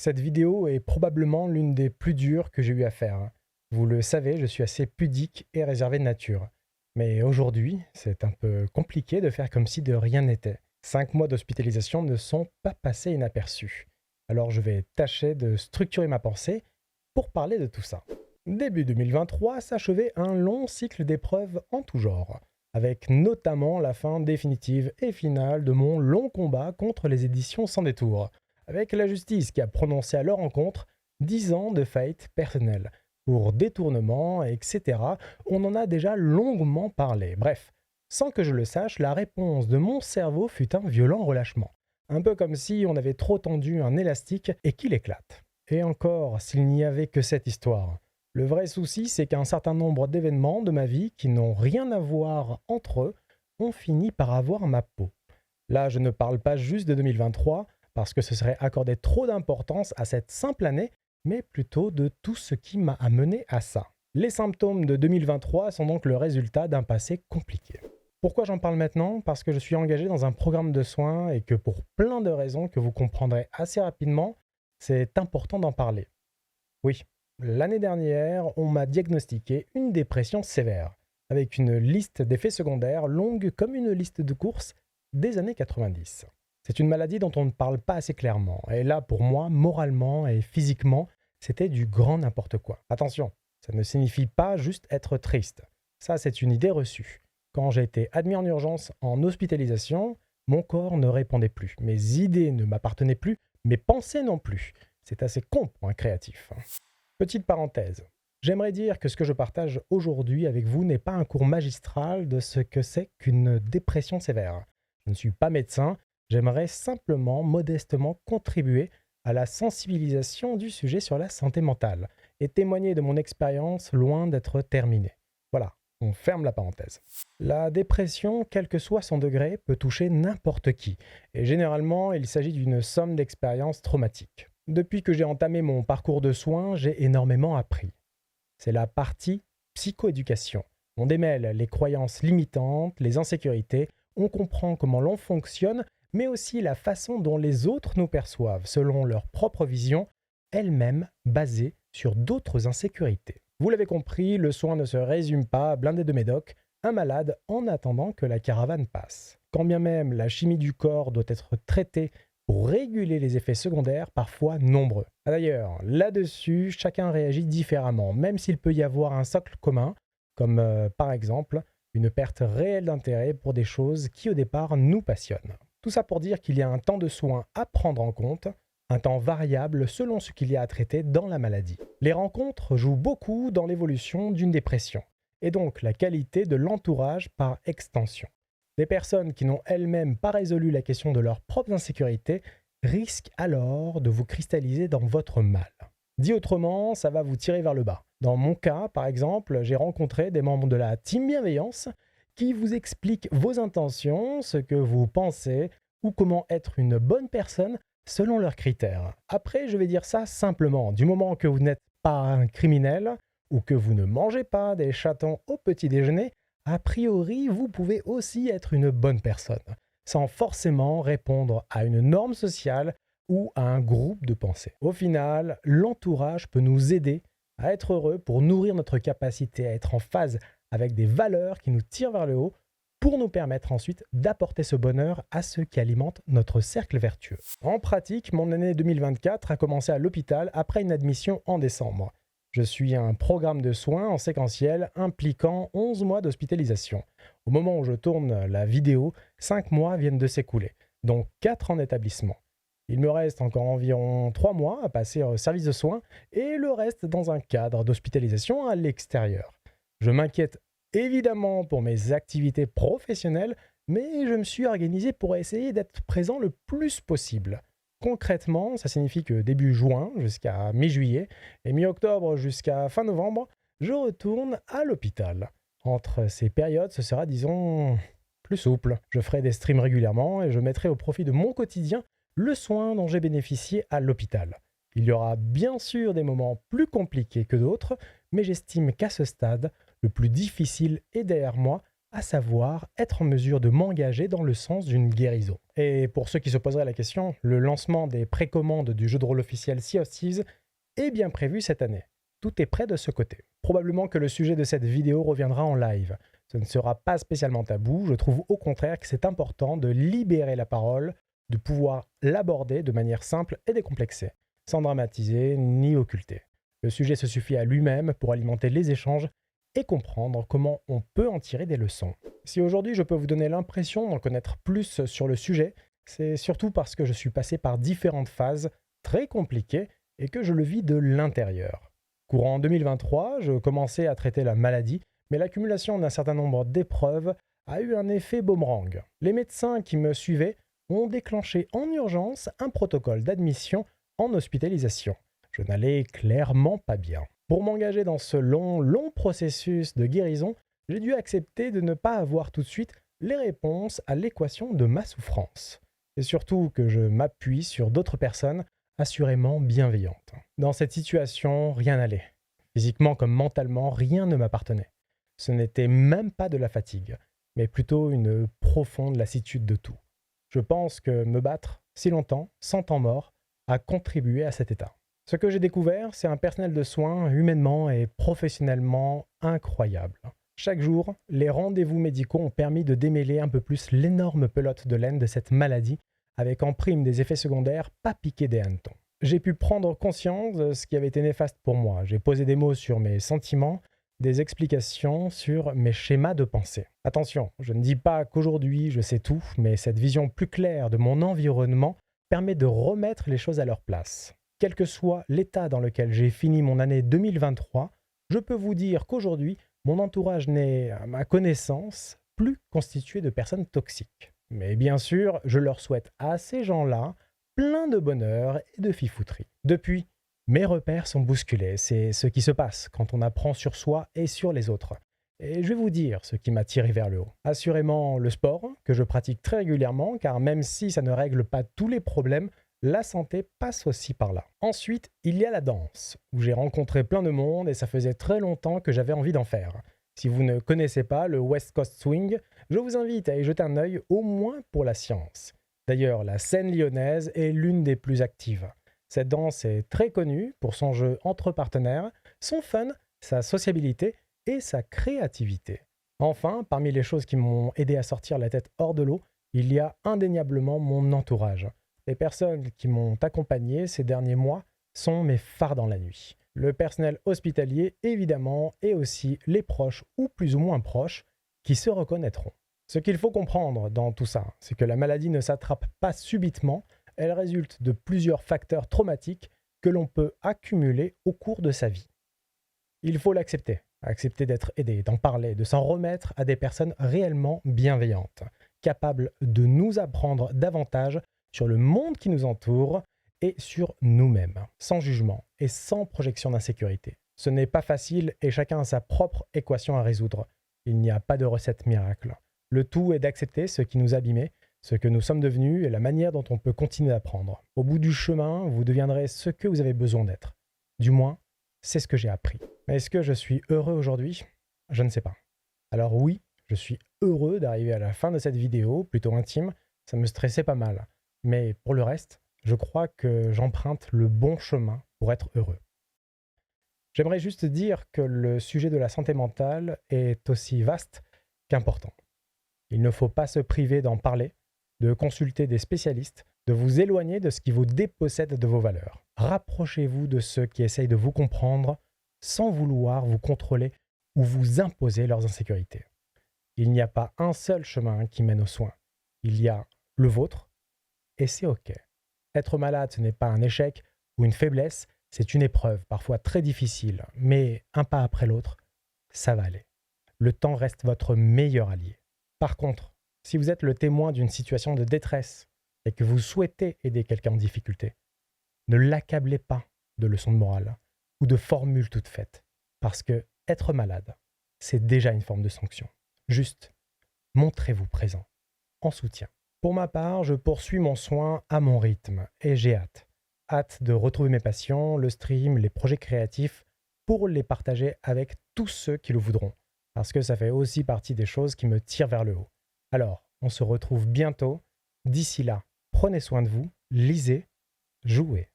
Cette vidéo est probablement l'une des plus dures que j'ai eu à faire. Vous le savez, je suis assez pudique et réservé de nature. Mais aujourd'hui, c'est un peu compliqué de faire comme si de rien n'était. 5 mois d'hospitalisation ne sont pas passés inaperçus. Alors je vais tâcher de structurer ma pensée pour parler de tout ça. Début 2023 s'achevait un long cycle d'épreuves en tout genre, avec notamment la fin définitive et finale de mon long combat contre les éditions Sans Détour, avec la justice qui a prononcé à leur encontre 10 ans de faillite personnelle. Pour détournement, etc. On en a déjà longuement parlé. Bref, sans que je le sache, la réponse de mon cerveau fut un violent relâchement. Un peu comme si on avait trop tendu un élastique et qu'il éclate. Et encore, s'il n'y avait que cette histoire. Le vrai souci, c'est qu'un certain nombre d'événements de ma vie qui n'ont rien à voir entre eux ont fini par avoir ma peau. Là, je ne parle pas juste de 2023, parce que ce serait accorder trop d'importance à cette simple année, mais plutôt de tout ce qui m'a amené à ça. Les symptômes de 2023 sont donc le résultat d'un passé compliqué. Pourquoi j'en parle maintenant? Parce que je suis engagé dans un programme de soins et que pour plein de raisons que vous comprendrez assez rapidement, c'est important d'en parler. Oui, l'année dernière, on m'a diagnostiqué une dépression sévère, avec une liste d'effets secondaires longue comme une liste de courses des années 90. C'est une maladie dont on ne parle pas assez clairement, et là, pour moi, moralement et physiquement, c'était du grand n'importe quoi. Attention, ça ne signifie pas juste être triste. Ça, c'est une idée reçue. Quand j'ai été admis en urgence en hospitalisation, mon corps ne répondait plus. Mes idées ne m'appartenaient plus, mes pensées non plus. C'est assez con pour un créatif. Petite parenthèse. J'aimerais dire que ce que je partage aujourd'hui avec vous n'est pas un cours magistral de ce que c'est qu'une dépression sévère. Je ne suis pas médecin, j'aimerais simplement, modestement contribuer à la sensibilisation du sujet sur la santé mentale et témoigner de mon expérience loin d'être terminée. Voilà, on ferme la parenthèse. La dépression, quel que soit son degré, peut toucher n'importe qui, et généralement, il s'agit d'une somme d'expériences traumatiques. Depuis que j'ai entamé mon parcours de soins, j'ai énormément appris. C'est la partie psychoéducation. On démêle les croyances limitantes, les insécurités, on comprend comment l'on fonctionne, mais aussi la façon dont les autres nous perçoivent, selon leur propre vision, elle-même basée sur d'autres insécurités. Vous l'avez compris, le soin ne se résume pas à blinder de médoc un malade en attendant que la caravane passe. Quand bien même la chimie du corps doit être traitée pour réguler les effets secondaires, parfois nombreux. D'ailleurs, là-dessus, chacun réagit différemment, même s'il peut y avoir un socle commun, comme par exemple une perte réelle d'intérêt pour des choses qui au départ nous passionnent. Tout ça pour dire qu'il y a un temps de soin à prendre en compte, un temps variable selon ce qu'il y a à traiter dans la maladie. Les rencontres jouent beaucoup dans l'évolution d'une dépression, et donc la qualité de l'entourage par extension. Des personnes qui n'ont elles-mêmes pas résolu la question de leurs propres insécurités risquent alors de vous cristalliser dans votre mal. Dit autrement, ça va vous tirer vers le bas. Dans mon cas, par exemple, j'ai rencontré des membres de la team bienveillance qui vous expliquent vos intentions, ce que vous pensez ou comment être une bonne personne selon leurs critères. Après, je vais dire ça simplement. Du moment que vous n'êtes pas un criminel ou que vous ne mangez pas des chatons au petit déjeuner, a priori, vous pouvez aussi être une bonne personne, sans forcément répondre à une norme sociale ou à un groupe de pensée. Au final, l'entourage peut nous aider à être heureux pour nourrir notre capacité à être en phase avec des valeurs qui nous tirent vers le haut pour nous permettre ensuite d'apporter ce bonheur à ceux qui alimentent notre cercle vertueux. En pratique, mon année 2024 a commencé à l'hôpital après une admission en décembre. Je suis un programme de soins en séquentiel impliquant 11 mois d'hospitalisation. Au moment où je tourne la vidéo, 5 mois viennent de s'écouler, donc 4 en établissement. Il me reste encore environ 3 mois à passer au service de soins et le reste dans un cadre d'hospitalisation à l'extérieur. Je m'inquiète évidemment pour mes activités professionnelles, mais je me suis organisé pour essayer d'être présent le plus possible. Concrètement, ça signifie que début juin jusqu'à mi-juillet et mi-octobre jusqu'à fin novembre, je retourne à l'hôpital. Entre ces périodes, ce sera, disons, plus souple. Je ferai des streams régulièrement et je mettrai au profit de mon quotidien le soin dont j'ai bénéficié à l'hôpital. Il y aura bien sûr des moments plus compliqués que d'autres, mais j'estime qu'à ce stade, le plus difficile est derrière moi à savoir être en mesure de m'engager dans le sens d'une guérison. Et pour ceux qui se poseraient la question, le lancement des précommandes du jeu de rôle officiel Sea of Thieves est bien prévu cette année. Tout est prêt de ce côté. Probablement que le sujet de cette vidéo reviendra en live. Ce ne sera pas spécialement tabou, je trouve au contraire que c'est important de libérer la parole, de pouvoir l'aborder de manière simple et décomplexée, sans dramatiser ni occulter. Le sujet se suffit à lui-même pour alimenter les échanges et comprendre comment on peut en tirer des leçons. Si aujourd'hui je peux vous donner l'impression d'en connaître plus sur le sujet, c'est surtout parce que je suis passé par différentes phases très compliquées et que je le vis de l'intérieur. Courant 2023, je commençais à traiter la maladie, mais l'accumulation d'un certain nombre d'épreuves a eu un effet boomerang. Les médecins qui me suivaient ont déclenché en urgence un protocole d'admission en hospitalisation. Je n'allais clairement pas bien. Pour m'engager dans ce long processus de guérison, j'ai dû accepter de ne pas avoir tout de suite les réponses à l'équation de ma souffrance. Et surtout que je m'appuie sur d'autres personnes assurément bienveillantes. Dans cette situation, rien n'allait. Physiquement comme mentalement, rien ne m'appartenait. Ce n'était même pas de la fatigue, mais plutôt une profonde lassitude de tout. Je pense que me battre si longtemps, sans temps mort, a contribué à cet état. Ce que j'ai découvert, c'est un personnel de soins humainement et professionnellement incroyable. Chaque jour, les rendez-vous médicaux ont permis de démêler un peu plus l'énorme pelote de laine de cette maladie, avec en prime des effets secondaires pas piqués des hannetons. J'ai pu prendre conscience de ce qui avait été néfaste pour moi. J'ai posé des mots sur mes sentiments, des explications sur mes schémas de pensée. Attention, je ne dis pas qu'aujourd'hui je sais tout, mais cette vision plus claire de mon environnement permet de remettre les choses à leur place. Quel que soit l'état dans lequel j'ai fini mon année 2023, je peux vous dire qu'aujourd'hui, mon entourage n'est, à ma connaissance, plus constitué de personnes toxiques. Mais bien sûr, je leur souhaite à ces gens-là plein de bonheur et de fifouterie. Depuis, mes repères sont bousculés. C'est ce qui se passe quand on apprend sur soi et sur les autres. Et je vais vous dire ce qui m'a tiré vers le haut. Assurément le sport, que je pratique très régulièrement, car même si ça ne règle pas tous les problèmes, la santé passe aussi par là. Ensuite, il y a la danse, où j'ai rencontré plein de monde et ça faisait très longtemps que j'avais envie d'en faire. Si vous ne connaissez pas le West Coast Swing, je vous invite à y jeter un œil au moins pour la science. D'ailleurs, la scène lyonnaise est l'une des plus actives. Cette danse est très connue pour son jeu entre partenaires, son fun, sa sociabilité et sa créativité. Enfin, parmi les choses qui m'ont aidé à sortir la tête hors de l'eau, il y a indéniablement mon entourage. Les personnes qui m'ont accompagné ces derniers mois sont mes phares dans la nuit. Le personnel hospitalier, évidemment, et aussi les proches ou plus ou moins proches qui se reconnaîtront. Ce qu'il faut comprendre dans tout ça, c'est que la maladie ne s'attrape pas subitement, elle résulte de plusieurs facteurs traumatiques que l'on peut accumuler au cours de sa vie. Il faut l'accepter, accepter d'être aidé, d'en parler, de s'en remettre à des personnes réellement bienveillantes, capables de nous apprendre davantage sur le monde qui nous entoure et sur nous-mêmes, sans jugement et sans projection d'insécurité. Ce n'est pas facile et chacun a sa propre équation à résoudre. Il n'y a pas de recette miracle. Le tout est d'accepter ce qui nous abîmait, ce que nous sommes devenus et la manière dont on peut continuer d'apprendre. Au bout du chemin, vous deviendrez ce que vous avez besoin d'être. Du moins, c'est ce que j'ai appris. Mais est-ce que je suis heureux aujourd'hui? Je ne sais pas. Alors oui, je suis heureux d'arriver à la fin de cette vidéo, plutôt intime. Ça me stressait pas mal. Mais pour le reste, je crois que j'emprunte le bon chemin pour être heureux. J'aimerais juste dire que le sujet de la santé mentale est aussi vaste qu'important. Il ne faut pas se priver d'en parler, de consulter des spécialistes, de vous éloigner de ce qui vous dépossède de vos valeurs. Rapprochez-vous de ceux qui essayent de vous comprendre sans vouloir vous contrôler ou vous imposer leurs insécurités. Il n'y a pas un seul chemin qui mène aux soins. Il y a le vôtre et c'est OK. Être malade, ce n'est pas un échec ou une faiblesse, c'est une épreuve, parfois très difficile, mais un pas après l'autre, ça va aller. Le temps reste votre meilleur allié. Par contre, si vous êtes le témoin d'une situation de détresse et que vous souhaitez aider quelqu'un en difficulté, ne l'accablez pas de leçons de morale ou de formules toutes faites, parce que être malade, c'est déjà une forme de sanction. Juste, montrez-vous présent, en soutien. Pour ma part, je poursuis mon soin à mon rythme et j'ai hâte. Hâte de retrouver mes passions, le stream, les projets créatifs, pour les partager avec tous ceux qui le voudront. parce que ça fait aussi partie des choses qui me tirent vers le haut. Alors, on se retrouve bientôt. D'ici là, prenez soin de vous, lisez, jouez.